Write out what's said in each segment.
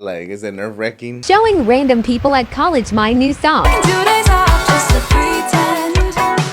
Like, is it nerve-wracking? Showing random people at college my new song. 2 days off just to pretend.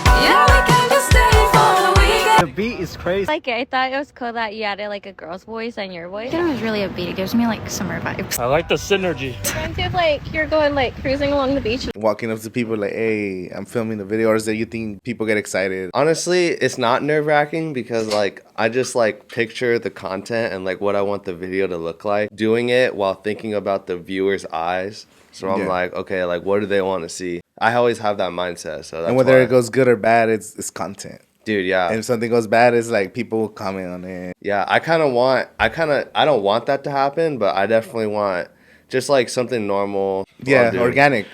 Yeah, we can just stay for the weekend. The beat is crazy. Like it. I thought it was cool that you added like a girl's voice and your voice. It was really upbeat. It gives me like summer vibes. I like the synergy. Reminds you of like you're going like cruising along the beach. Walking up to people like, hey, I'm filming the video, or is that you think people get excited? Honestly, it's not nerve-wracking because like I just like picture the content and like what I want the video to look like, doing it while thinking about the viewer's eyes. So I'm like, okay, like what do they want to see? I always have that mindset. So that's and whether why. it goes good or bad, it's content. Dude, yeah. And if something goes bad, it's like people will comment on it. Yeah, I don't want that to happen, but I definitely want just like something normal. Yeah, organic.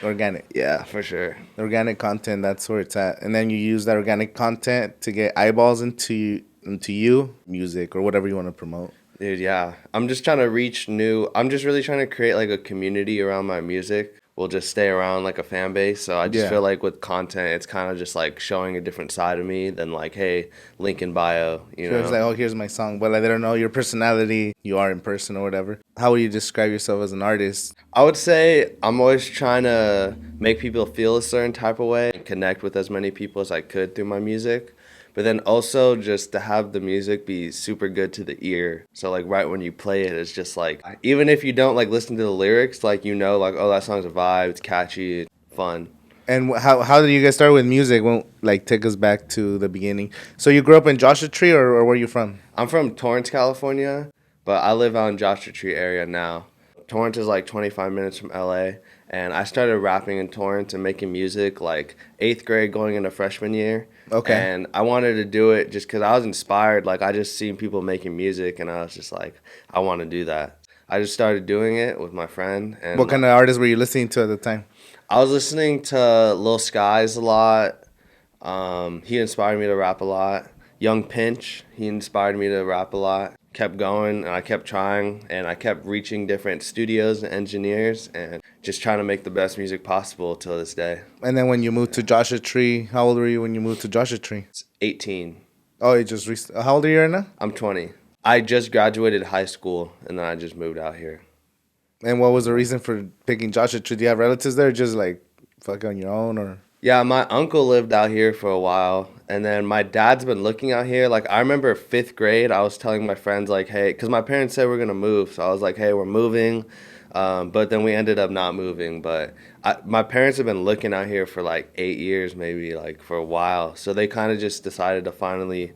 Yeah, for sure. Organic content, that's where it's at. And then you use that organic content to get eyeballs into you, music, or whatever you want to promote. Dude, yeah. I'm just trying to I'm just really trying to create like a community around my music. We'll just stay around like a fan base. So I just feel like with content, it's kind of just like showing a different side of me than like, hey, link in bio, you know? It's like, oh, here's my song. But like, they don't know your personality. You are in person or whatever. How would you describe yourself as an artist? I would say I'm always trying to make people feel a certain type of way and connect with as many people as I could through my music. But then also just to have the music be super good to the ear. So like right when you play it, it's just like, even if you don't like listen to the lyrics, like you know, like, oh, that song's a vibe, it's catchy, it's fun. And how did you get started with music? Well, like take us back to the beginning. So you grew up in Joshua Tree, or where are you from? I'm from Torrance, California, but I live out in Joshua Tree area now. Torrance is like 25 minutes from LA. And I started rapping in Torrance and making music like 8th grade going into freshman year. Okay. And I wanted to do it just because I was inspired. Like, I just seen people making music, and I was just like, I want to do that. I just started doing it with my friend. And what kind of artists were you listening to at the time? I was listening to Lil Skies a lot. He inspired me to rap a lot. Young Pinch, he inspired me to rap a lot. Kept going, and I kept trying, and I kept reaching different studios and engineers and just trying to make the best music possible till this day. And then when you moved to Joshua Tree, how old were you when you moved to Joshua Tree? It's 18. Oh, how old are you right now? I'm 20. I just graduated high school, and then I just moved out here. And what was the reason for picking Joshua Tree? Do you have relatives there, or just like fuck on your own, or? Yeah, my uncle lived out here for a while, and then my dad's been looking out here. Like, I remember 5th grade, I was telling my friends, like, hey, because my parents said we're going to move, so I was like, hey, we're moving, but then we ended up not moving. But my parents have been looking out here for, like, 8 years, maybe, like, for a while, so they kind of just decided to finally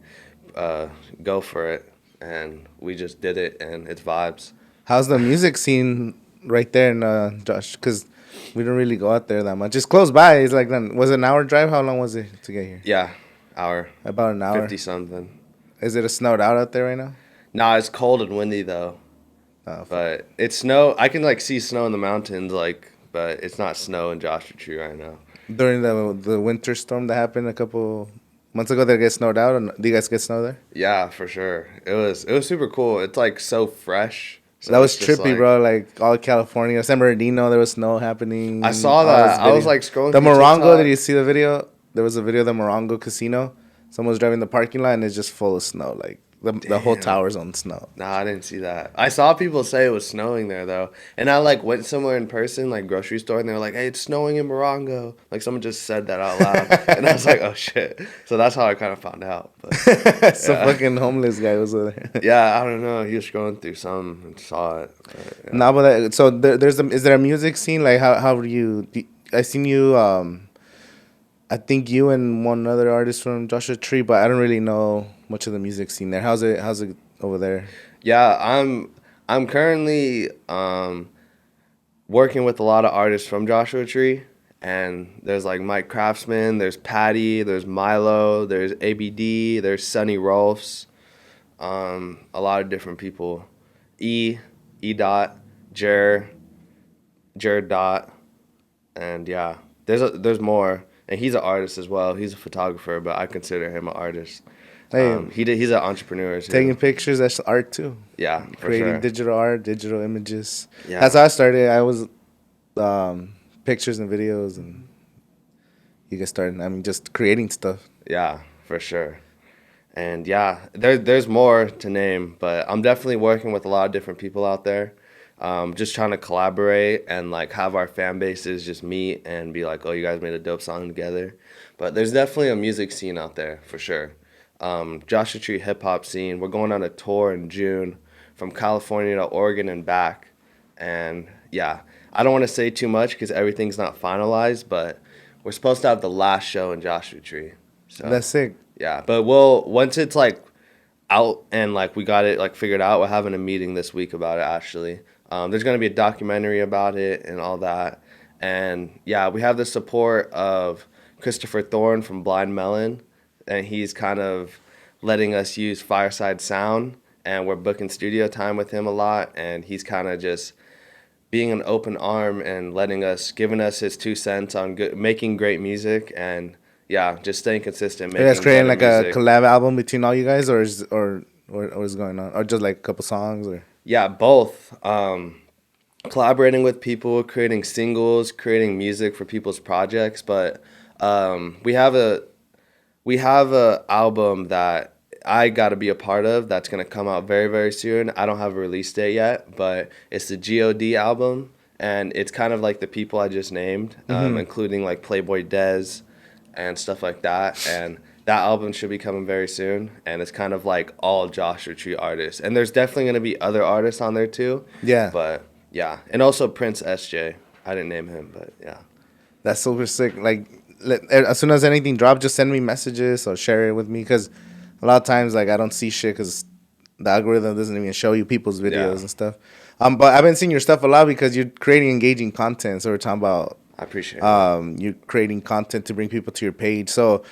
go for it, and we just did it, and it's vibes. How's the music scene right there in Josh? Because we don't really go out there that much. It's close by. It's like, was it an hour drive? How long was it to get here? Yeah, hour. About an hour. 50-something. Is it snowed out there right now? Nah, it's cold and windy, though. Oh, but it's snow. I can, like, see snow in the mountains, like, but it's not snow in Joshua Tree right now. During the winter storm that happened a couple months ago, did it get snowed out? Or do you guys get snow there? Yeah, for sure. It was super cool. It's, like, so fresh. So that was trippy, like, bro. Like, all California. San Bernardino, there was snow happening. I saw that. I was, like, scrolling the through Morongo, TikTok. did you see the video? There was a video of the Morongo Casino. Someone was driving the parking lot, and it's just full of snow. Like, the whole tower's on snow. Nah, I didn't see that. I saw people say it was snowing there, though. And I, like, went somewhere in person, like, grocery store, and they were like, hey, it's snowing in Morongo. Like, someone just said that out loud. And I was like, oh, shit. So that's how I kind of found out. But, Some fucking homeless guy was there. Yeah, I don't know. He was scrolling through some and saw it. But, yeah. No, but so is there a music scene? Like, how do you... I seen you... I think you and one other artist from Joshua Tree, but I don't really know much of the music scene there. How's it over there? Yeah, I'm currently working with a lot of artists from Joshua Tree, and there's like Mike Craftsman, there's Patty, there's Milo, there's ABD, there's Sonny Rolfs, a lot of different people. E Dot, Jer Dot, and yeah, there's more. And he's an artist as well. He's a photographer, but I consider him an artist. Hey, he's an entrepreneur too. Taking pictures, that's art too. Yeah, for creating sure. digital art, digital images. Yeah. That's how I started. I was pictures and videos, and you get started. I mean, just creating stuff. Yeah, for sure. And yeah, there's more to name, but I'm definitely working with a lot of different people out there. just trying to collaborate and like have our fan bases just meet and be like, oh, you guys made a dope song together. But there's definitely a music scene out there for sure. Joshua Tree hip hop scene. We're going on a tour in June from California to Oregon and back. And yeah, I don't want to say too much because everything's not finalized, but we're supposed to have the last show in Joshua Tree. So That's sick. yeah, but once it's like out and like we got it like figured out, we're having a meeting this week about it actually. There's gonna be a documentary about it and all that. And yeah, we have the support of Christopher Thorne from Blind Melon, and he's kind of letting us use Fireside Sound, and we're booking studio time with him a lot, and he's kind of just being an open arm and giving us his 2 cents on making great music, and yeah, just staying consistent. Are you guys creating like better a music. collab album between all you guys, or is going on, or just like a couple songs, or? Yeah, both. Collaborating with people, creating singles, creating music for people's projects. But we have a album that I got to be a part of that's gonna come out very very soon. I don't have a release date yet, but it's the God album, and it's kind of like the people I just named, including like Playboy Dez and stuff like that. And that album should be coming very soon, and it's kind of like all Joshua Tree artists. And there's definitely going to be other artists on there too. Yeah. But yeah, and also Prince SJ. I didn't name him, but yeah. That's super sick. Like, as soon as anything drops, just send me messages or share it with me, because a lot of times, like, I don't see shit because the algorithm doesn't even show you people's videos and stuff. But I've been seeing your stuff a lot because you're creating engaging content. So we're talking about I appreciate it. you're creating content to bring people to your page. So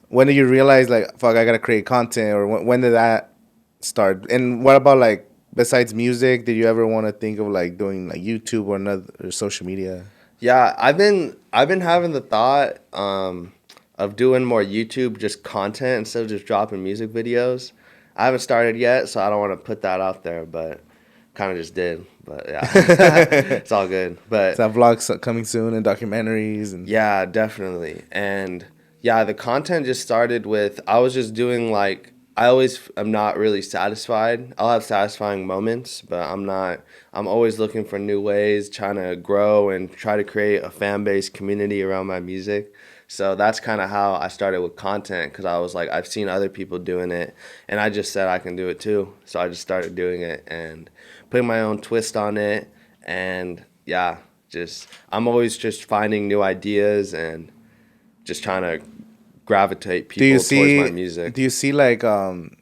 when did you realize, like, fuck, I gotta create content, or when did that start? And what about, like, besides music, did you ever want to think of like doing like YouTube or another or social media? Yeah, I've been having the thought of doing more YouTube just content instead of just dropping music videos. I haven't started yet, so I don't want to put that out there, but kind of just did. But yeah, it's all good. But So vlogs coming soon and documentaries and yeah, definitely. And yeah, the content just started with I was just doing like I always am not really satisfied. I'll have satisfying moments, but I'm always looking for new ways, trying to grow and try to create a fan base community around my music. So that's kind of how I started with content, because I was like, I've seen other people doing it, and I just said I can do it too. So I just started doing it and putting my own twist on it. And yeah, I'm always just finding new ideas and just trying to gravitate people towards my music. Do you see like an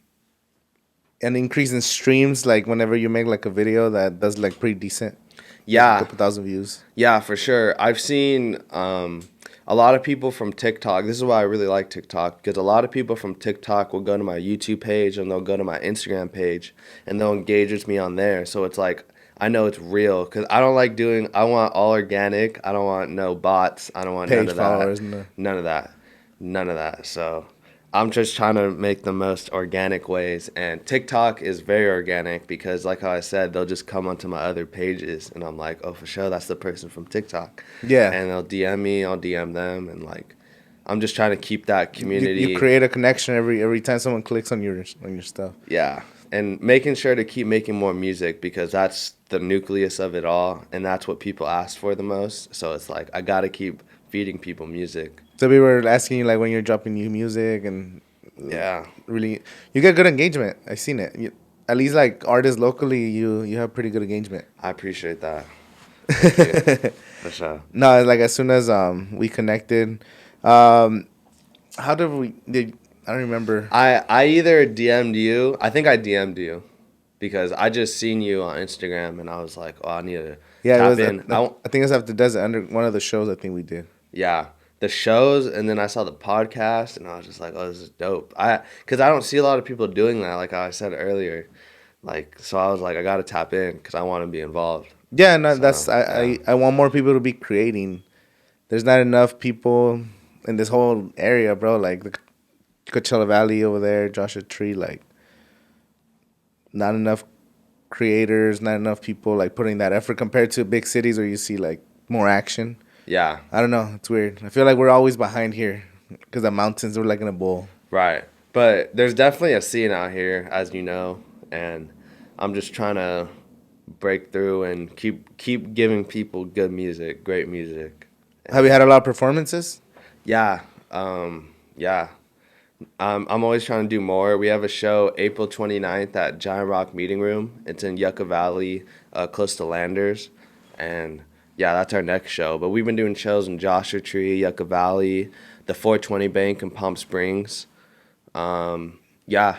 increase in streams, like whenever you make like a video that does like pretty decent? Yeah. A couple thousand views. Yeah, for sure. I've seen a lot of people from TikTok. This is why I really like TikTok, because a lot of people from TikTok will go to my YouTube page and they'll go to my Instagram page and they'll engage with me on there. So it's like, I know it's real, because I want all organic. I don't want no bots. I don't want Page none of followers, that. None of that. So I'm just trying to make the most organic ways, and TikTok is very organic because, like how I said, they'll just come onto my other pages, and I'm like, oh, for sure, that's the person from TikTok. Yeah. And they'll DM me, I'll DM them, and like, I'm just trying to keep that community. You create a connection every time someone clicks on your stuff. Yeah, and making sure to keep making more music, because that's the nucleus of it all, and that's what people ask for the most. So it's like, I gotta keep feeding people music. So we were asking you like when you're dropping new music, and Yeah. really you get good engagement. I've seen it. At least like artists locally, you have pretty good engagement. I appreciate that. Thank you. For sure. No, like as soon as we connected, how did I don't remember. I either DM'd you. I think I DM'd you because I just seen you on Instagram and I was like, oh, I need to Yeah, tap it was. in. I think it was after Desert under one of the shows. I think we did. Yeah, the shows, and then I saw the podcast, and I was just like, oh, this is dope. Because I don't see a lot of people doing that, like I said earlier. Like, so I was like, I gotta tap in because I want to be involved. Yeah, no, So, I want more people to be creating. There's not enough people in this whole area, bro. Like the Coachella Valley over there, Joshua Tree, like not enough creators, not enough people like putting that effort compared to big cities where you see like more action. Yeah, I don't know. It's weird. I feel like we're always behind here because the mountains are like in a bowl. right. But there's definitely a scene out here, as you know, and I'm just trying to break through and keep giving people good music, great music. Have you had a lot of performances? Yeah, yeah. I'm always trying to do more. We have a show April 29th at Giant Rock Meeting Room. It's in Yucca Valley, close to Landers. And yeah, that's our next show. But we've been doing shows in Joshua Tree, Yucca Valley, the 420 Bank in Palm Springs. Yeah,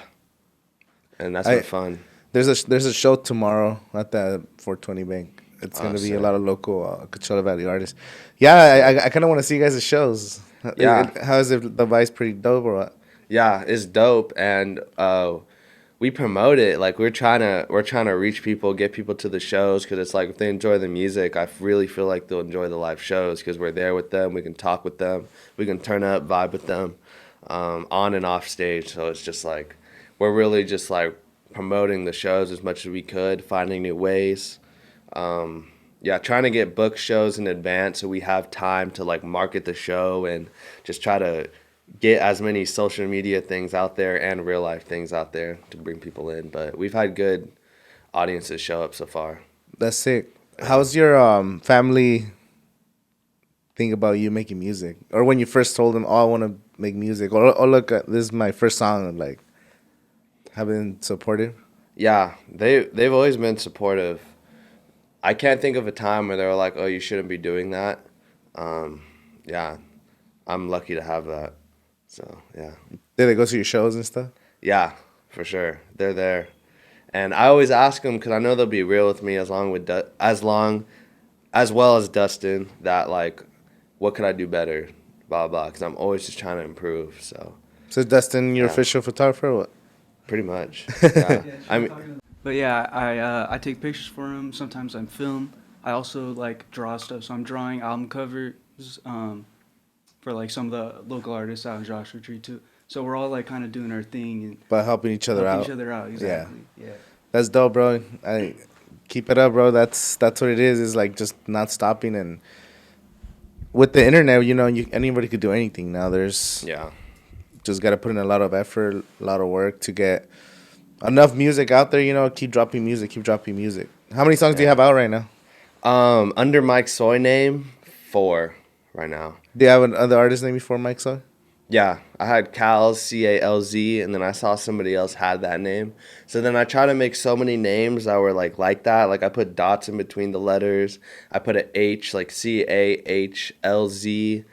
and that's been fun. There's a show tomorrow at the 420 Bank. It's gonna be Sick. a lot of local Coachella Valley artists. Yeah, I kind of want to see you guys' shows. Yeah. How is it? The vibe's pretty dope or what? Yeah, it's dope, and we promote it. Like we're trying to reach people, get people to the shows, because it's like if they enjoy the music, I really feel like they'll enjoy the live shows because we're there with them. We can talk with them. We can turn up, vibe with them, on and off stage. So it's just like we're really just like promoting the shows as much as we could, finding new ways. Yeah, trying to get book shows in advance so we have time to like market the show and just try to get as many social media things out there and real life things out there to bring people in. But we've had good audiences show up so far. That's sick. How's your family think about you making music? Or when you first told them, "Oh, I want to make music," or "Oh, look, this is my first song," like, have been supportive? Yeah, they've always been supportive. I can't think of a time where they were like, "Oh, you shouldn't be doing that." Yeah, I'm lucky to have that. So yeah. Did they go to your shows and stuff? Yeah, for sure. They're there. And I always ask them because I know they'll be real with me as well as Dustin, that like, what could I do better, blah blah. Because I'm always just trying to improve. So So Dustin, your Yeah. official photographer, or what? pretty much. Yeah. I mean, But yeah, I take pictures for him. Sometimes I film. I also like draw stuff. So I'm drawing album covers for like some of the local artists out in Joshua Tree too. So we're all like kind of doing our thing and By helping each other helping out. each other out. Exactly. Yeah. That's dope, bro. I keep it up, bro. That's what it is. Is like just not stopping, and with the internet, anybody could do anything now. There's yeah. just got to put in a lot of effort, a lot of work to get enough music out there. Keep dropping music, keep dropping music. How many songs do you have out right now? Under Mike Soy name, 4 right now. Do you have another artist name before Mike Soy? Yeah, I had Calz, Calz, and then I saw somebody else had that name. So then I try to make so many names that were like that. Like I put dots in between the letters. I put an H, like Cahlz.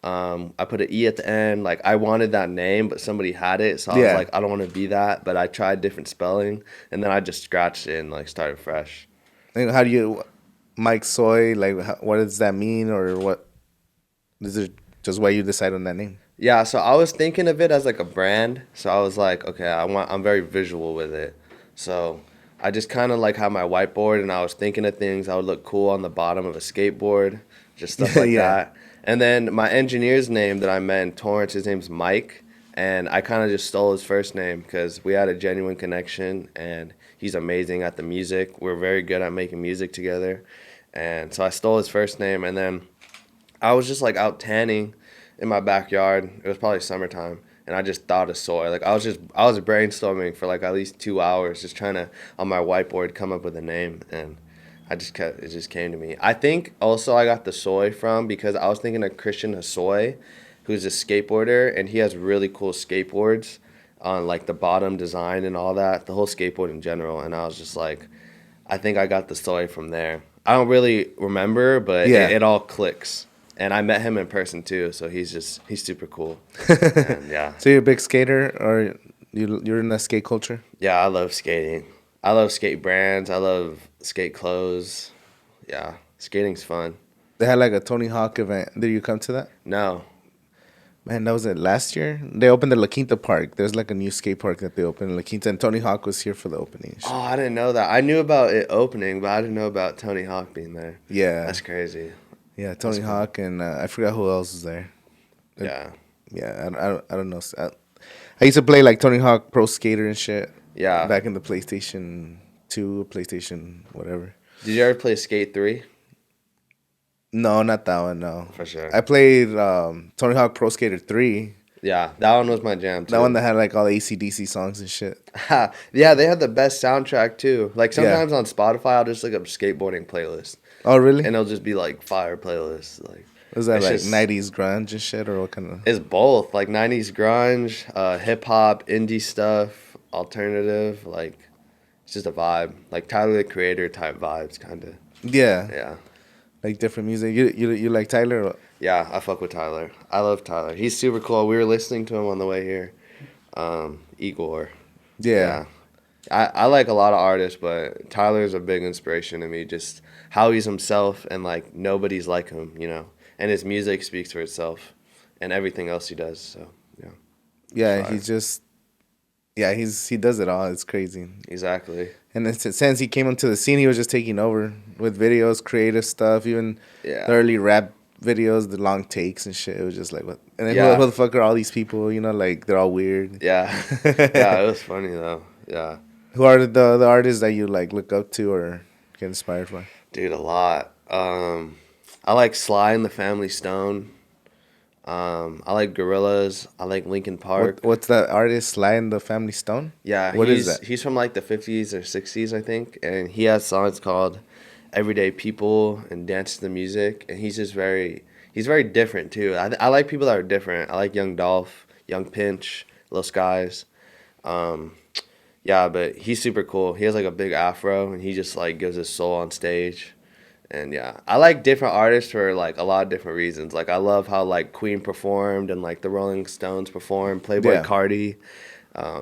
I put an E at the end. Like I wanted that name, but somebody had it. So I was like, I don't want to be that. But I tried different spelling, and then I just scratched it and like started fresh. And how do you, Mike Soy? Like, what does that mean, or what? Is it just why you decide on that name? Yeah, so I was thinking of it as like a brand. So I was like, okay, I'm very visual with it. So I just kind of like had my whiteboard and I was thinking of things that would look cool on the bottom of a skateboard, just stuff like Yeah. that. And then my engineer's name that I met in Torrance, his name's Mike. And I kind of just stole his first name because we had a genuine connection and he's amazing at the music. We're very good at making music together. And so I stole his first name, and then I was just like out tanning in my backyard. It was probably summertime, and I just thought of Soy. Like I was brainstorming for like at least 2 hours, just trying to on my whiteboard come up with a name, and it just came to me. I think also I got the Soy from because I was thinking of Christian Hosoi, who's a skateboarder, and he has really cool skateboards on like the bottom design and all that, the whole skateboard in general. And I was just like, I think I got the Soy from there. I don't really remember, but Yeah. it all clicks. And I met him in person too, so he's super cool. And yeah. So you're a big skater, or you're in the skate culture? Yeah, I love skating. I love skate brands. I love skate clothes. Yeah, skating's fun. They had like a Tony Hawk event. Did you come to that? No. Man, that was it last year. They opened the La Quinta Park. There's like a new skate park that they opened in La Quinta, and Tony Hawk was here for the opening. Oh, I didn't know that. I knew about it opening, but I didn't know about Tony Hawk being there. Yeah, That's crazy. yeah, Tony Hawk, and I forgot who else was there. Yeah. Yeah, I don't know. I used to play like Tony Hawk Pro Skater and shit. Yeah. Back in the PlayStation 2, PlayStation whatever. Did you ever play Skate 3? No, not that one. No, For sure. I played Tony Hawk Pro Skater 3. Yeah, that one was my jam too. That one that had like all the ACDC songs and shit. Yeah, they had the best soundtrack too. Like Yeah. sometimes on Spotify, I'll just look up skateboarding playlist, Oh, really? and it'll just be like fire playlists. Like Was that it's like just- 90s grunge and shit, or what kind of? it's both like '90s grunge, hip hop, indie stuff, alternative. Like it's just a vibe, like Tyler the Creator type vibes, kind of. Yeah, Yeah, like different music. You like Tyler? Or what? yeah, I fuck with Tyler. I love Tyler. He's super cool. We were listening to him on the way here. Igor. Yeah. I like a lot of artists, but Tyler's a big inspiration to me. Just how he's himself, and like nobody's like him, you know. And his music speaks for itself, and everything else he does. So yeah, Yeah, Fire. he's just. Yeah, he does it all. It's crazy. exactly. And then since he came into the scene, he was just taking over with videos, creative stuff, even Yeah. the early rap videos, the long takes and shit. It was just like, what? And then Yeah. who the fuck are all these people? You know, like they're all weird. Yeah, yeah, it was funny though. Yeah, Who are the artists that you like look up to or get inspired by? dude, a lot. I like Sly and the Family Stone. I like Gorillaz. I like Linkin Park. What's that artist? Sly and the Family Stone? Yeah, What he's, is that? He's from like the 50s or 60s, I think, and he has songs called "Everyday People" and "Dance to the Music," and he's very different too. I like people that are different. I like Young Dolph, Young Pinch, Lil Skies. Yeah, but he's super cool. He has like a big afro, and he just like gives his soul on stage. And yeah, I like different artists for like a lot of different reasons. Like I love how like Queen performed and like the Rolling Stones performed, Playboy Yeah. Cardi.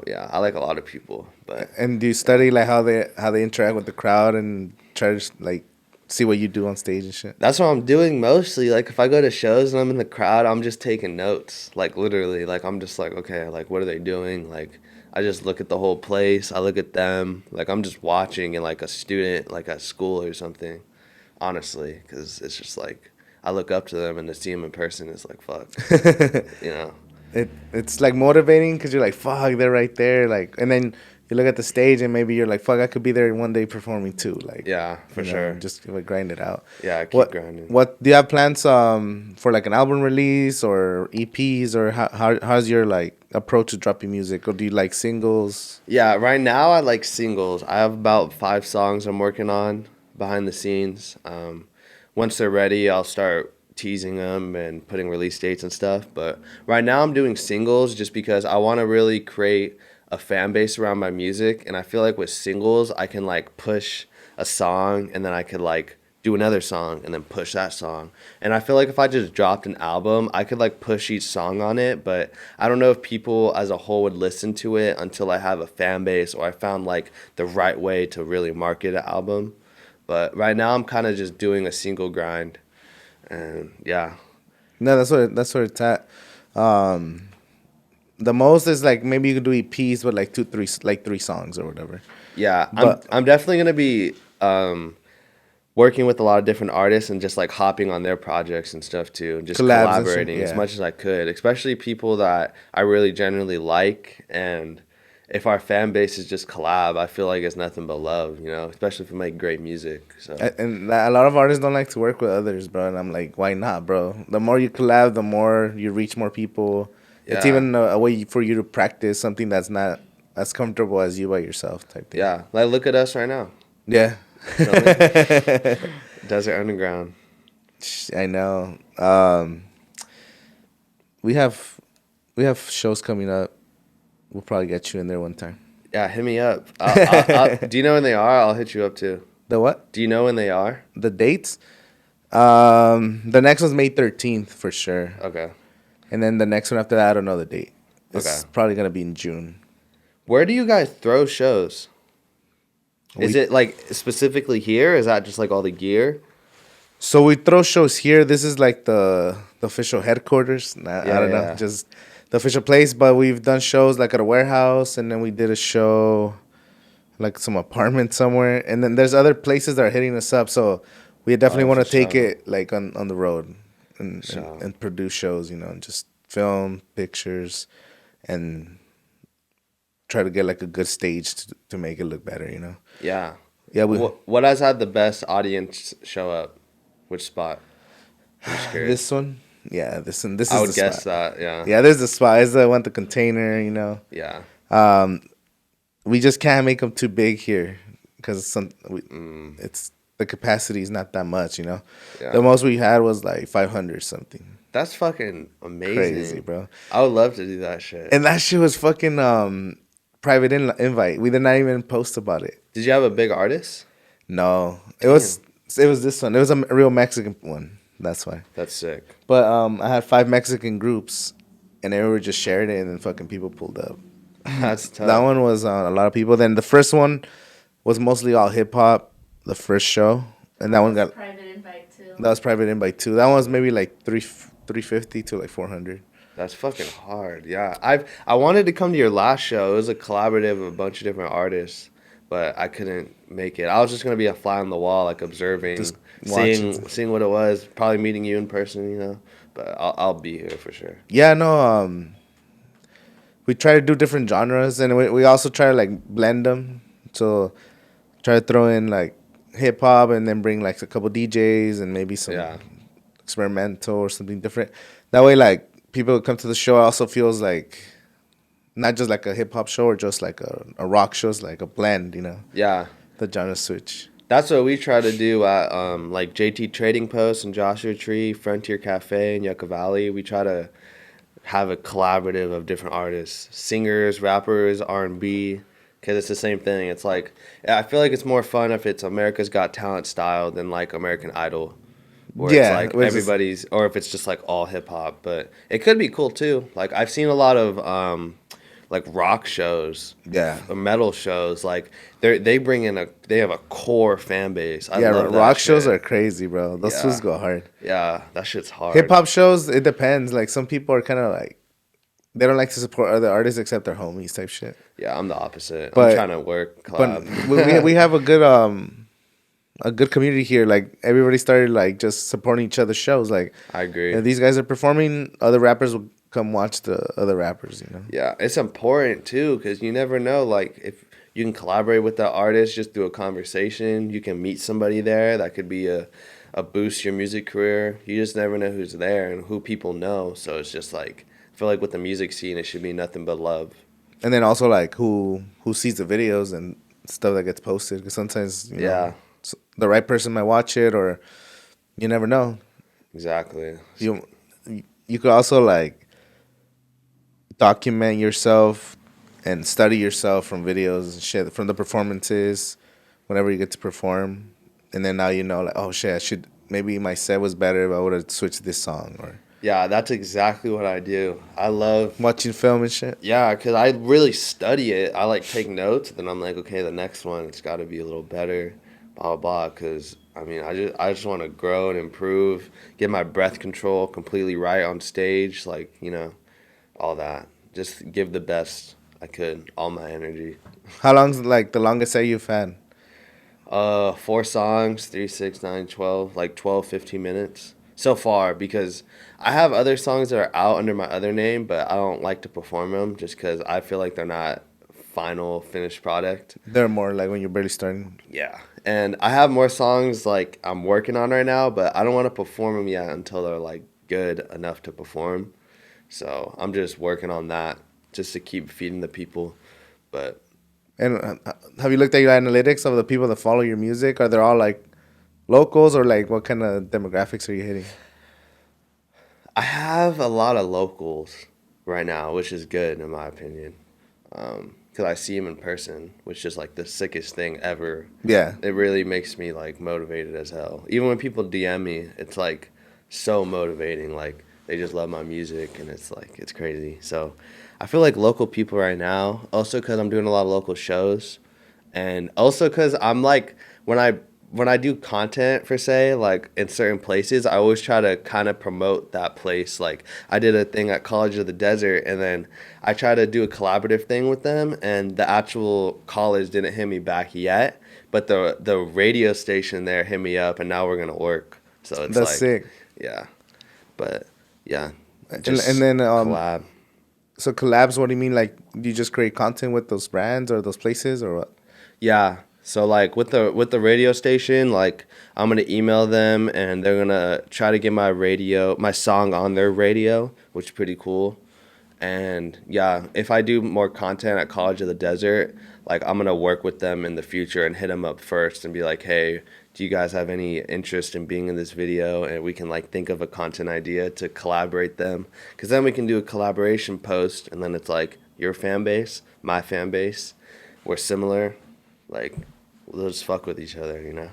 Yeah, I like a lot of people, but And do you study like how they interact with the crowd and try to like see what you do on stage and shit? that's what I'm doing mostly. Like if I go to shows and I'm in the crowd, I'm just taking notes. Like literally, like I'm just like, okay, like what are they doing? Like I just look at the whole place. I look at them. Like I'm just watching and like a student, like at school or something. Honestly, because it's just like I look up to them and to see them in person is like fuck, you know. It's like motivating because you're like, fuck, they're right there. Like, and then you look at the stage and maybe you're like, fuck, I could be there one day performing too. Like, Yeah, for you know, sure. just like grind it out. Yeah, keep what, grinding. What do you have plans for like an album release or EPs, or how's your like approach to dropping music, or do you like singles? Yeah, right now I like singles. I have about 5 songs I'm working on behind the scenes. Once they're ready, I'll start teasing them and putting release dates and stuff. But right now I'm doing singles just because I want to really create a fan base around my music. And I feel like with singles, I can like push a song and then I could like do another song and then push that song. And I feel like if I just dropped an album, I could like push each song on it, but I don't know if people as a whole would listen to it until I have a fan base or I found like the right way to really market an album. But right now I'm kind of just doing a single grind. And yeah. No, that's where it's at. The most is like maybe you could do EPs with like 3 songs or whatever. Yeah, But- I'm definitely going to be working with a lot of different artists and just like hopping on their projects and stuff too, and just Collabs and shit, collaborating as yeah. much as I could, especially people that I really genuinely like. And if our fan base is just collab, I feel like it's nothing but love, you know, especially if we make great music. So And a lot of artists don't like to work with others, bro. And I'm like, why not, bro? The more you collab, the more you reach more people. It's Yeah. even a way for you to practice something that's not as comfortable as you by yourself type thing. yeah, like look at us right now, Yeah. Desert Underground. I know. We have shows coming up. We'll probably get you in there one time. Yeah, hit me up. Do you know when they are? I'll hit you up too. The what? Do you know when they are? The dates? The next one's May 13th for sure. Okay. And then the next one after that, I don't know the date. It's Okay. probably gonna be in June. Where do you guys throw shows? Is We- it like specifically here? Is that just like all the gear? So we throw shows here. This is like the official headquarters. I don't know, yeah. just the official place. But we've done shows like at a warehouse, and then we did a show like some apartment somewhere. And then there's other places that are hitting us up. So we definitely Oh, want to for take sure. it like on the road and, Sure. and produce shows. You know, and just film pictures and try to get like a good stage to make it look better. You know. Yeah. Yeah, we. What has had the best audience show up? Which spot? I'm just curious. This one, Yeah, this I is would the guess spot. that. Yeah. Yeah, there's the spot. It's the one, the container. Yeah. We just can't make them too big here because it's the capacity is not that much. Yeah. The most we had was like 500 something. That's fucking amazing. Crazy, bro. I would love to do that shit. And that shit was fucking private invite. We did not even post about it. Did you have a big artist? No, it was this one. It was a real Mexican one. That's why. That's sick. But I had 5 Mexican groups, and everyone just shared it, and then fucking people pulled up. That's tough. That one was a lot of people. Then the first one was mostly all hip hop. The first show, and that one got Private invite too. that was private invite too. That one was maybe like 350 to like 400. That's fucking hard. Yeah. I wanted to come to your last show. It was a collaborative of a bunch of different artists, but I couldn't make it. I was just gonna be a fly on the wall, like observing, Just seeing what it was, probably meeting you in person, But I'll be here for sure. Yeah, no. We try to do different genres, and we also try to like blend them. So try to throw in like hip hop, and then bring like a couple DJs and maybe some Yeah. experimental or something different. That way, like people who come to the show also feels like not just like a hip hop show or just like a rock show. It's like a blend, Yeah. the genre switch. That's what we try to do at like JT Trading Post and Joshua Tree, Frontier Cafe in Yucca Valley. We try to have a collaborative of different artists, singers, rappers, R&B, because it's the same thing. It's like, I feel like it's more fun if it's America's Got Talent style than like American Idol, where Yeah, it's like where it's just- everybody's, or if it's just like all hip hop. But it could be cool too. Like I've seen a lot of like rock shows, Yeah. metal shows. Like they bring in they have a core fan base. I Yeah, love that rock shows shit. are crazy, bro. Those Yeah. fools go hard. Yeah, that shit's hard. Hip hop shows, it depends. Like some people are kind of like they don't like to support other artists except their homies type shit. Yeah, I'm the opposite. But- I'm trying to work But collab. we have a good community here. Like everybody started like just supporting each other's shows. Like I agree. if these guys are performing, other rappers will come watch the other rappers. Yeah, it's important too because you never know. Like if you can collaborate with the artist just through a conversation, you can meet somebody there that could be a boost your music career. You just never know who's there and who people know. So it's just like I feel like with the music scene, it should be nothing but love. And then also like who sees the videos and stuff that gets posted. Because sometimes Yeah. the right person might watch it, or you never know. Exactly. You could also like document yourself and study yourself from videos and shit, from the performances whenever you get to perform, and then now like, oh shit, maybe my set was better if I would have switched this song, or Yeah, that's exactly what I do. I love watching film and shit. Yeah, because I really study it. I like take notes, then I'm like, okay, the next one it's got to be a little better, blah blah blah. Because I mean, I just want to grow and improve, get my breath control completely right on stage, like all that. Just give the best I could, all my energy. How long's like the longest set you've had? 4 songs, 3, 6, 9, 12, like 12, 15 minutes so far, because I have other songs that are out under my other name, but I don't like to perform them just because I feel like they're not final finished product. They're more like when you're barely starting. Yeah. And I have more songs like I'm working on right now, but I don't want to perform them yet until they're like good enough to perform. So I'm just working on that just to keep feeding the people. But And have you looked at your analytics of the people that follow your music? Are they all like locals, or like what kind of demographics are you hitting? I have a lot of locals right now, which is good in my opinion. Because I see them in person, which is like the sickest thing ever. Yeah. It really makes me like motivated as hell. Even when people DM me, it's like so motivating. Like they just love my music, and it's like it's crazy. So I feel like local people right now, also because I'm doing a lot of local shows, and also because I'm like when I do content for say like in certain places, I always try to kind of promote that place. Like I did a thing at College of the Desert, and then I try to do a collaborative thing with them, and the actual college didn't hit me back yet, but the radio station there hit me up, and now we're gonna work. So it's That's like sick. yeah, but yeah, And then collab. so collabs. What do you mean? Like, do you just create content with those brands or those places, or what? Yeah. So like with the radio station, like I'm gonna email them and they're gonna try to get my song on their radio, which is pretty cool. And yeah, if I do more content at College of the Desert, like I'm gonna work with them in the future and hit them up first and be like, hey, do you guys have any interest in being in this video? And we can like think of a content idea to collaborate them, because then we can do a collaboration post, and then it's like your fan base, my fan base, we're similar, like we'll just fuck with each other, you know?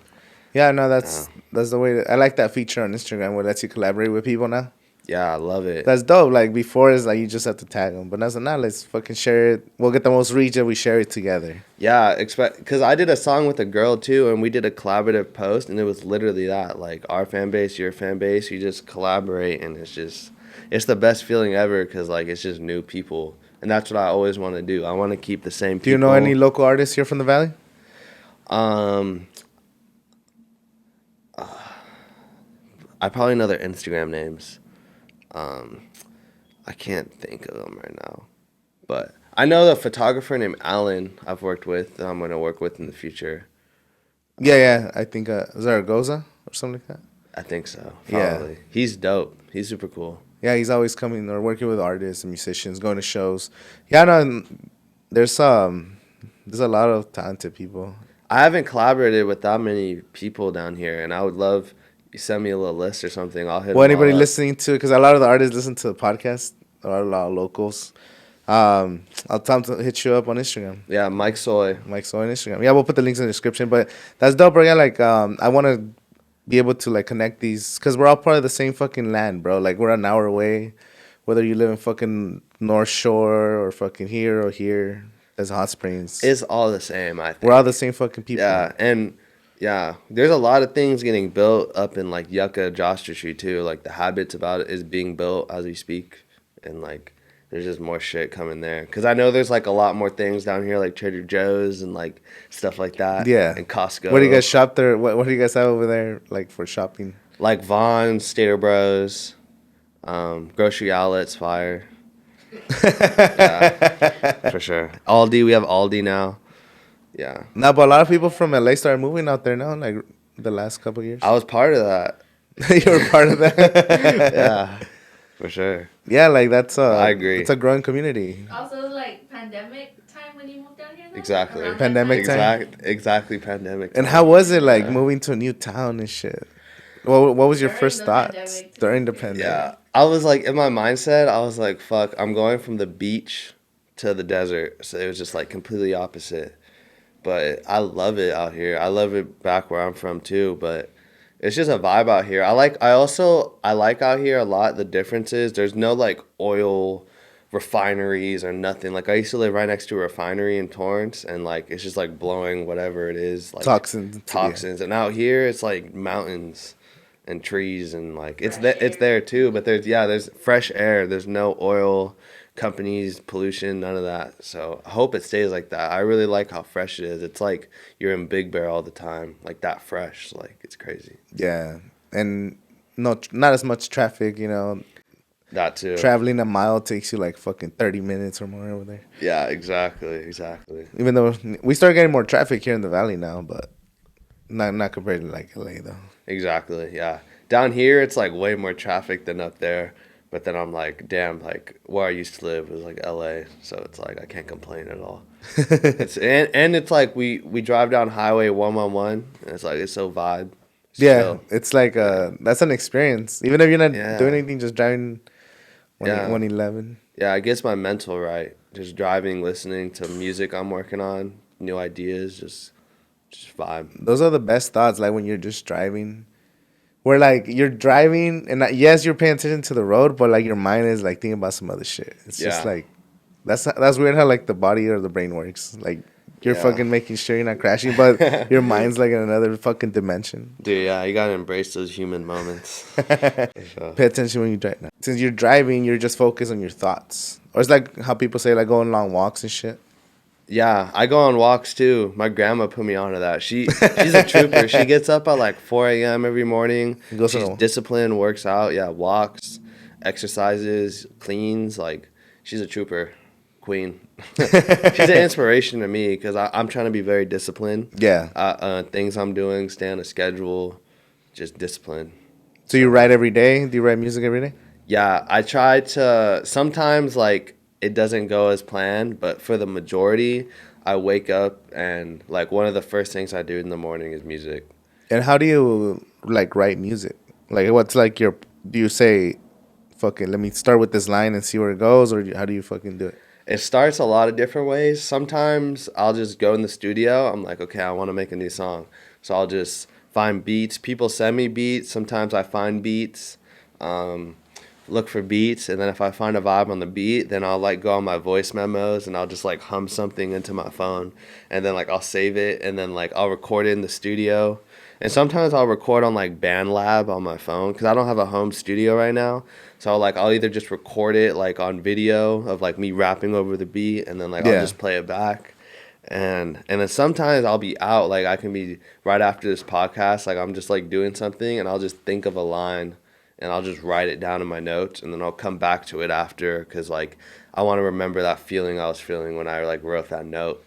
Yeah, no, that's the way. I like that feature on Instagram where it lets you collaborate with people now. Yeah, I love it. That's dope. Like before, it's like you just have to tag them, but now let's fucking share it. We'll get the most reach if we share it together. Yeah, because I did a song with a girl too, and we did a collaborative post, and it was literally that, like our fan base, your fan base, you just collaborate, and it's the best feeling ever, because like it's just new people, and that's what I always want to do. I want to keep the same people. Do you know any local artists here from the Valley? I probably know their Instagram names. I can't think of them right now, but I know the photographer named Alan I've worked with that I'm going to work with in the future. Yeah. I think Zaragoza or something like that. I think so. Yeah. Probably. He's dope. He's super cool. Yeah, he's always coming or working with artists and musicians, going to shows. Yeah, no, there's a lot of talented people. I haven't collaborated with that many people down here, and I would love you send me a little list or something. I'll hit. Well, them anybody all up. listening to, because a lot of the artists listen to the podcast, a lot of locals. I'll tell them to hit you up on Instagram. Yeah, Mike Soy. Mike Soy on Instagram. Yeah, we'll put the links in the description. But that's dope, bro. Yeah, like I want to be able to like connect these, because we're all part of the same fucking land, bro. Like we're an hour away, whether you live in fucking North Shore or fucking here or here. There's Hot Springs. It's all the same, I think. We're all the same fucking people. Yeah, and yeah, there's a lot of things getting built up in like Yucca, Joshua Tree too. Like the habits about it is being built as we speak, and like there's just more shit coming there. Cause I know there's like a lot more things down here, like Trader Joe's and like stuff like that. Yeah. And Costco. Where do you guys shop there? What do you guys have over there, like for shopping? Like Vaughn's, Stater Bros, grocery outlets, fire. Yeah, for sure. Aldi, we have Aldi now. Yeah. No, but a lot of people from LA started moving out there now, like the last couple of years. I was part of that. You were part of that. Yeah, for sure. Yeah, like that's I agree. It's a growing community. Also, like pandemic time when you moved down here. Though? Exactly. Around that Pandemic time. Exactly. Pandemic. And time. how was it like moving to a new town and shit? What was your During first the thoughts pandemic. during the pandemic? Yeah, I was like in my mindset. I was like, "Fuck!" I'm going from the beach to the desert, so it was just like completely opposite. But I love it out here. I love it back where I'm from too. But it's just a vibe out here. I like out here a lot. The difference is there's no like oil refineries or nothing. Like I used to live right next to a refinery in Torrance, and like it's just like blowing whatever it is, like toxins. And out here it's like mountains and trees, and like it's there too. But there's fresh air. There's no oil companies, pollution, none of that. So I hope it stays like that. I really like how fresh it is. It's like you're in Big Bear all the time, like that fresh. Like it's crazy. Yeah, and not as much traffic. You know, That too. traveling a mile takes you like fucking 30 minutes or more over there. Yeah, exactly. Even though we start getting more traffic here in the valley now, but not compared to like LA though. Exactly. Yeah. Down here, it's like way more traffic than up there. But then I'm like, damn, like where I used to live was like LA, so it's like I can't complain at all. And it's like we drive down Highway 111, and it's like it's so vibe. It's chill. It's like that's an experience. Even if you're not doing anything, just driving 111. Yeah, it gets my mental right. Just driving, listening to music I'm working on, new ideas, just vibe. Those are the best thoughts. Like when you're just driving. Where like you're driving and yes, you're paying attention to the road, but like your mind is like thinking about some other shit. It's just like that's weird how like the body or the brain works. Like you're fucking making sure you're not crashing, but your mind's like in another fucking dimension. Dude, yeah, you gotta embrace those human moments. Pay attention when you drive. Now. Since you're driving, you're just focused on your thoughts. Or it's like how people say like going long walks and shit. Yeah, I go on walks too. My grandma put me onto that. She's a trooper. She gets up at like 4 a.m. every morning. She's disciplined, works out, walks, exercises, cleans. Like, she's a trooper. queen. She's an inspiration to me because I'm trying to be very disciplined. Yeah. Things I'm doing, stay on a schedule, just discipline. So you write every day? Do you write music every day? Yeah, I try to. Sometimes like it doesn't go as planned, but for the majority, I wake up and like one of the first things I do in the morning is music. And how do you like write music? Like what's like your? Do you say, "Fucking, let me start with this line and see where it goes," or how do you fucking do it? It starts a lot of different ways. Sometimes I'll just go in the studio. I'm like, okay, I want to make a new song. So I'll just find beats. People send me beats. Sometimes I find beats, look for beats. And then if I find a vibe on the beat, then I'll like go on my voice memos and I'll just like hum something into my phone. And then like I'll save it and then like I'll record it in the studio. And sometimes I'll record on like BandLab on my phone because I don't have a home studio right now. So like I'll either just record it like on video of like me rapping over the beat and then like I'll just play it back. And then sometimes I'll be out, like I can be right after this podcast, like I'm just like doing something and I'll just think of a line and I'll just write it down in my notes and then I'll come back to it after because like I want to remember that feeling I was feeling when I like wrote that note.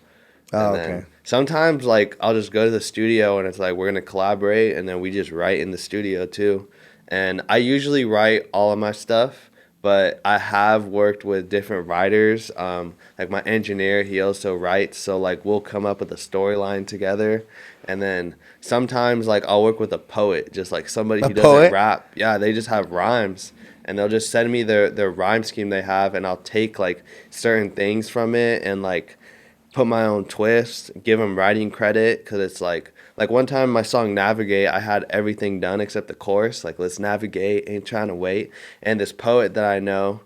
Oh, And then sometimes like I'll just go to the studio and it's like we're gonna collaborate and then we just write in the studio too. And I usually write all of my stuff, but I have worked with different writers. Like my engineer, he also writes, so like we'll come up with a storyline together. And then sometimes like I'll work with a poet, just like somebody who doesn't rap. Yeah, they just have rhymes. And they'll just send me their rhyme scheme they have and I'll take like certain things from it and like put my own twist, give them writing credit because it's like one time my song Navigate, I had everything done except the chorus, like let's navigate, ain't trying to wait. And this poet that I know,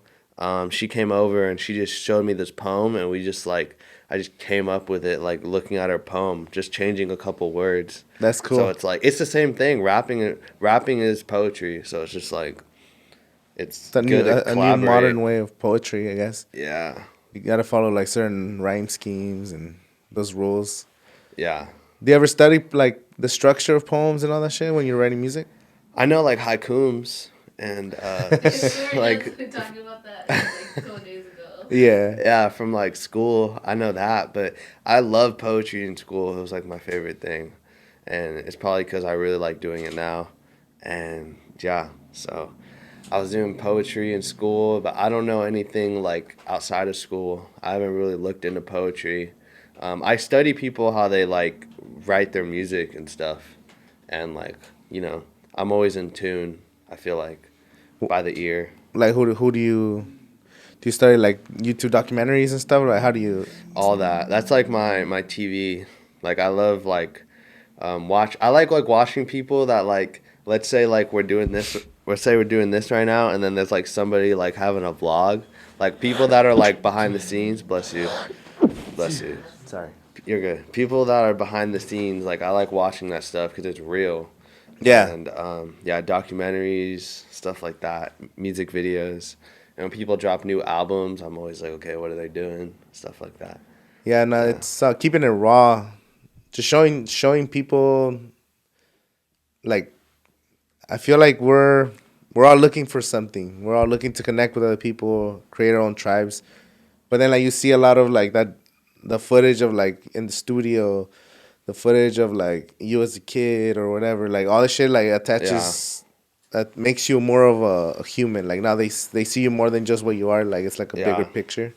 she came over and she just showed me this poem and we just like, I just came up with it like looking at her poem, just changing a couple words. That's cool. So it's like, it's the same thing. Rapping is poetry. So it's just like, it's a good to a new modern collaborate. way of poetry, I guess. Yeah. You gotta follow like certain rhyme schemes and those rules. Yeah. Do you ever study like the structure of poems and all that shit when you're writing music? I know like haikums and like We were talking about that like a couple days ago. yeah, from like school. I know that, but I love poetry in school. It was like my favorite thing. And it's probably because I really like doing it now. And yeah, so I was doing poetry in school, but I don't know anything like outside of school. I haven't really looked into poetry. I study people how they like write their music and stuff, and like I'm always in tune. I feel like by the ear. Like who do you study like YouTube documentaries and stuff? Like how do you? All that. That's like my TV. Like I love like watch. I like watching people that like. Let's say like we're doing this. Let's say we're doing this right now, and then there's like somebody like having a vlog. Like people that are like behind the scenes. Bless you. Bless you. Sorry. You're good. People that are behind the scenes. Like I like watching that stuff because it's real. Yeah. And yeah, documentaries, stuff like that, music videos. And when people drop new albums, I'm always like, okay, what are they doing? Stuff like that. Yeah, no, it's keeping it raw, just showing people. Like, I feel like we're all looking for something. We're all looking to connect with other people, create our own tribes. But then like you see a lot of like that, the footage of like in the studio, the footage of like you as a kid or whatever, like all the shit like attaches. That makes you more of a human. Like now they see you more than just what you are. Like it's like a bigger picture.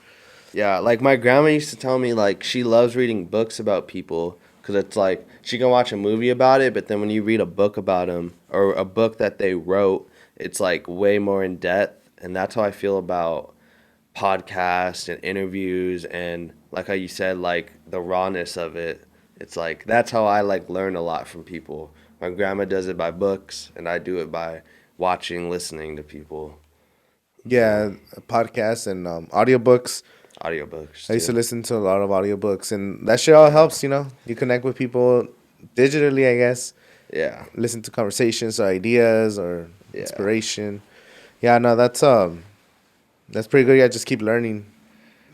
Yeah, like my grandma used to tell me like she loves reading books about people because it's like she can watch a movie about it, but then when you read a book about them or a book that they wrote, it's like way more in depth. And that's how I feel about podcasts and interviews and like how you said, like the rawness of it. It's like that's how I like learn a lot from people. My grandma does it by books, and I do it by watching, listening to people. Yeah, podcasts and audiobooks. Audiobooks. I used to listen to a lot of audiobooks, and that shit all helps, you know? You connect with people digitally, I guess. Yeah. Listen to conversations or ideas or inspiration. Yeah, no, that's pretty good. Yeah, just keep learning.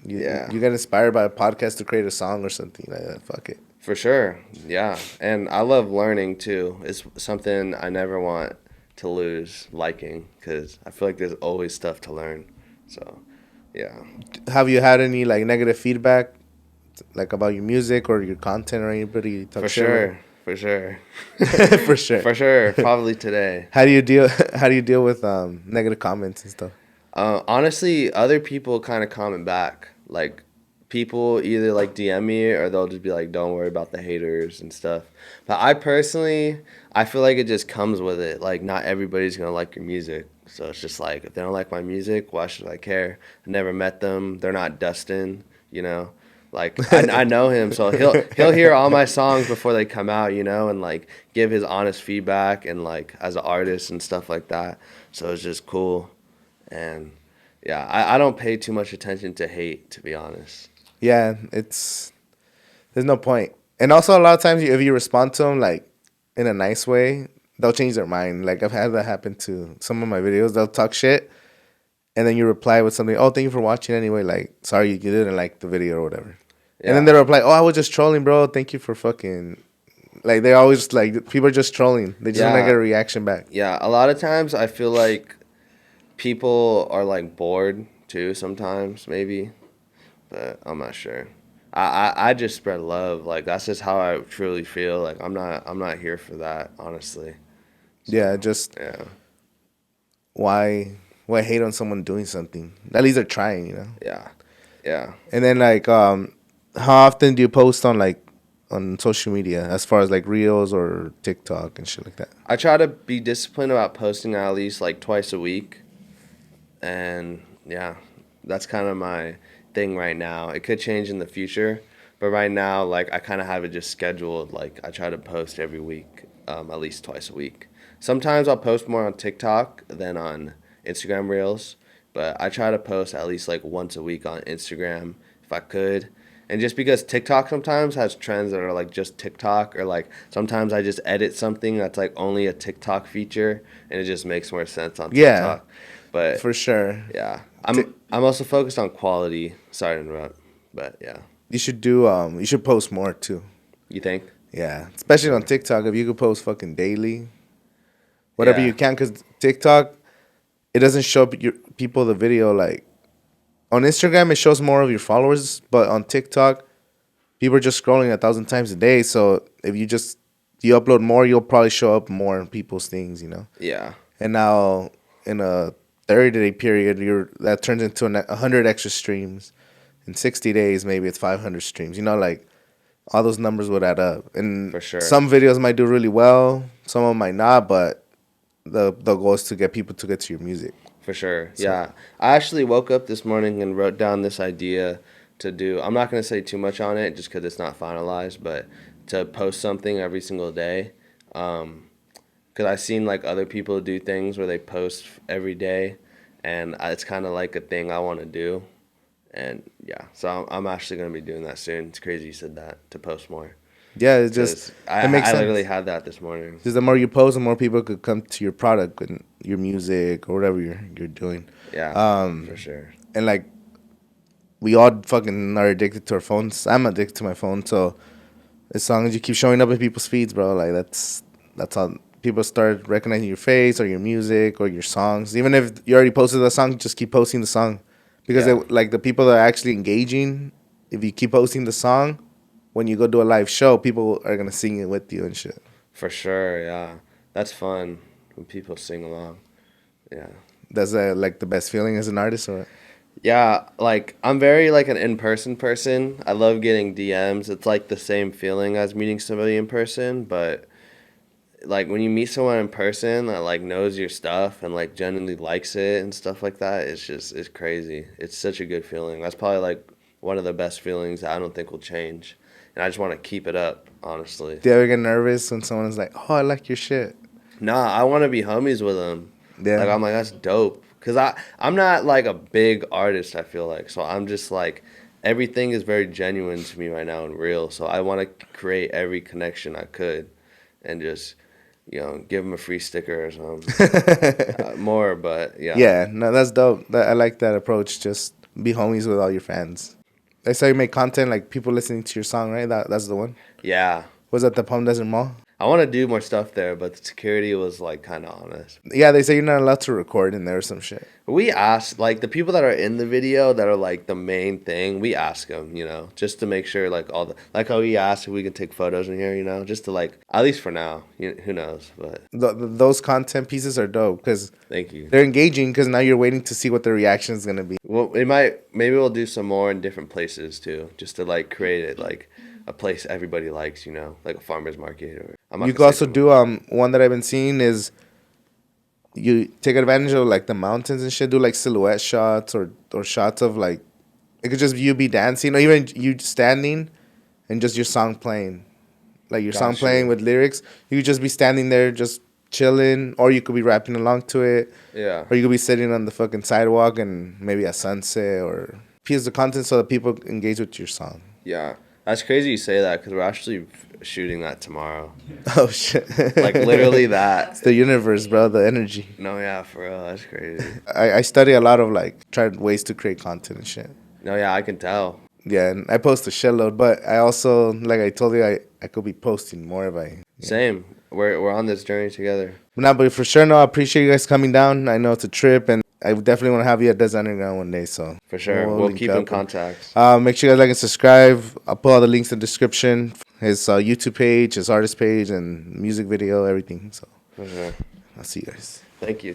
You get inspired by a podcast to create a song or something like that. Fuck it. For sure, yeah. And I love learning, too. It's something I never want to lose liking because I feel like there's always stuff to learn. So Yeah. Have you had any like negative feedback, like about your music or your content, or anybody talk For shit about sure. For sure. it? For sure. For sure. Probably today. How do you deal? How do you deal with negative comments and stuff? Honestly, other people kind of comment back. Like, people either like DM me or they'll just be like, "Don't worry about the haters and stuff." But I personally, I feel like it just comes with it. Like, not everybody's gonna like your music, so it's just like if they don't like my music, why should I care? I never met them. They're not Dustin, you know. Like I know him, so he'll hear all my songs before they come out, you know, and like give his honest feedback and like as an artist and stuff like that. So it's just cool. And yeah, I don't pay too much attention to hate, to be honest. Yeah, there's no point. And also a lot of times if you respond to them like in a nice way, they'll change their mind. Like I've had that happen to some of my videos. They'll talk shit, and then you reply with something. Oh, thank you for watching anyway. Like sorry you didn't like the video or whatever. And then Yeah. they'll reply, oh, I was just trolling, bro. Thank you for fucking. Like they always like people are just trolling. They just want to Yeah. get a reaction back. Yeah, a lot of times I feel like people are like bored too sometimes, maybe, but I'm not sure. I just spread love. Like that's just how I truly feel. Like I'm not here for that, honestly. Yeah, just Yeah. why hate on someone doing something? At least they're trying, you know. Yeah. Yeah. And then like how often do you post on like on social media as far as like reels or TikTok and shit like that? I try to be disciplined about posting at least like twice a week. And yeah, that's kind of my thing right now. It could change in the future, but right now, like I kind of have it just scheduled. Like I try to post every week, at least twice a week. Sometimes I'll post more on TikTok than on Instagram Reels, but I try to post at least like once a week on Instagram if I could. And just because TikTok sometimes has trends that are like just TikTok, or like sometimes I just edit something that's like only a TikTok feature, and it just makes more sense on Yeah, TikTok. But for sure. yeah, I'm also focused on quality. Sorry to interrupt, but yeah. You should post more too. You think? Yeah, especially on TikTok. If you could post fucking daily, whatever Yeah. you can, because TikTok, it doesn't show your people the video like on Instagram. It shows more of your followers, but on TikTok, people are just scrolling 1,000 times a day. So if you upload more, you'll probably show up more in people's things, you know. Yeah. And now in a 30-day period, that turns into 100 extra streams. In 60 days, maybe it's 500 streams. You know, like all those numbers would add up. And For sure. some videos might do really well, some of them might not, but the goal is to get people to get to your music. For sure. Yeah. I actually woke up this morning and wrote down this idea to do. I'm not going to say too much on it just because it's not finalized, but to post something every single day. Because I've seen like other people do things where they post every day, and it's kind of like a thing I want to do. And yeah, so I'm actually going to be doing that soon. It's crazy you said that, to post more. Yeah, it just 'Cause it makes I sense. literally had that this morning. Just the more you post, the more people could come to your product and your music or whatever you're doing. Yeah, for sure. And like we all fucking are addicted to our phones. I'm addicted to my phone, so as long as you keep showing up in people's feeds, bro, like that's how people start recognizing your face or your music or your songs. Even if you already posted the song, just keep posting the song, because Yeah. like the people that are actually engaging, if you keep posting the song, when you go do a live show, people are gonna sing it with you and shit. For sure, yeah. That's fun when people sing along. Yeah. That's like the best feeling as an artist, or Yeah, like I'm very like an in-person person. I love getting DMs. It's like the same feeling as meeting somebody in person, but like when you meet someone in person that like knows your stuff and like genuinely likes it and stuff like that, it's crazy. It's such a good feeling. That's probably like one of the best feelings that I don't think will change. And I just want to keep it up, honestly. do you ever get nervous when someone's like, "Oh, I like your shit"? Nah, I want to be homies with them. Yeah. Like I'm like that's dope. Cause I'm not like a big artist. I feel like so I'm just like everything is very genuine to me right now and real. So I want to create every connection I could, and just give them a free sticker or something. More, but yeah. Yeah, no, that's dope. I like that approach. Just be homies with all your fans. I saw you make content like people listening to your song, right? That's the one. Yeah. Was that the Palm Desert Mall? I want to do more stuff there, but the security was like kind of honest. Yeah, they say you're not allowed to record in there or some shit. We asked, like, the people that are in the video that are like the main thing, we ask them, you know, just to make sure, like, all the, like how we asked if we can take photos in here, you know, just to, like, at least for now, who knows, but Those content pieces are dope because thank you. they're engaging because now you're waiting to see what the reaction is going to be. Well, maybe we'll do some more in different places too, just to like create it like a place everybody likes, you know, like a farmer's market. Or I'm not You gonna could also say do one that I've been seeing is you take advantage of like the mountains and shit, do like silhouette shots or shots of like it could just you be dancing or even you standing and just your song playing. Like your song Gotcha. playing with lyrics. You could just be standing there just chilling or you could be rapping along to it. Yeah. Or you could be sitting on the fucking sidewalk and maybe a sunset or piece of content so that people engage with your song. Yeah. That's crazy you say that because we're actually shooting that tomorrow. Oh shit. Like literally that. It's the universe, bro, the energy. No, yeah, for real. That's crazy. I study a lot of like try ways to create content and shit. No, yeah, I can tell. Yeah, and I post a shitload, but I also like I told you I could be posting more if I Same. We're on this journey together. No, but for sure, no, I appreciate you guys coming down. I know it's a trip, and I definitely want to have you at Des Underground one day. So For sure. We'll link keep up in and- contact. Make sure you guys like and subscribe. I'll put all the links in the description. His YouTube page, his artist page, and music video, everything. So For sure. I'll see you guys. Thank you.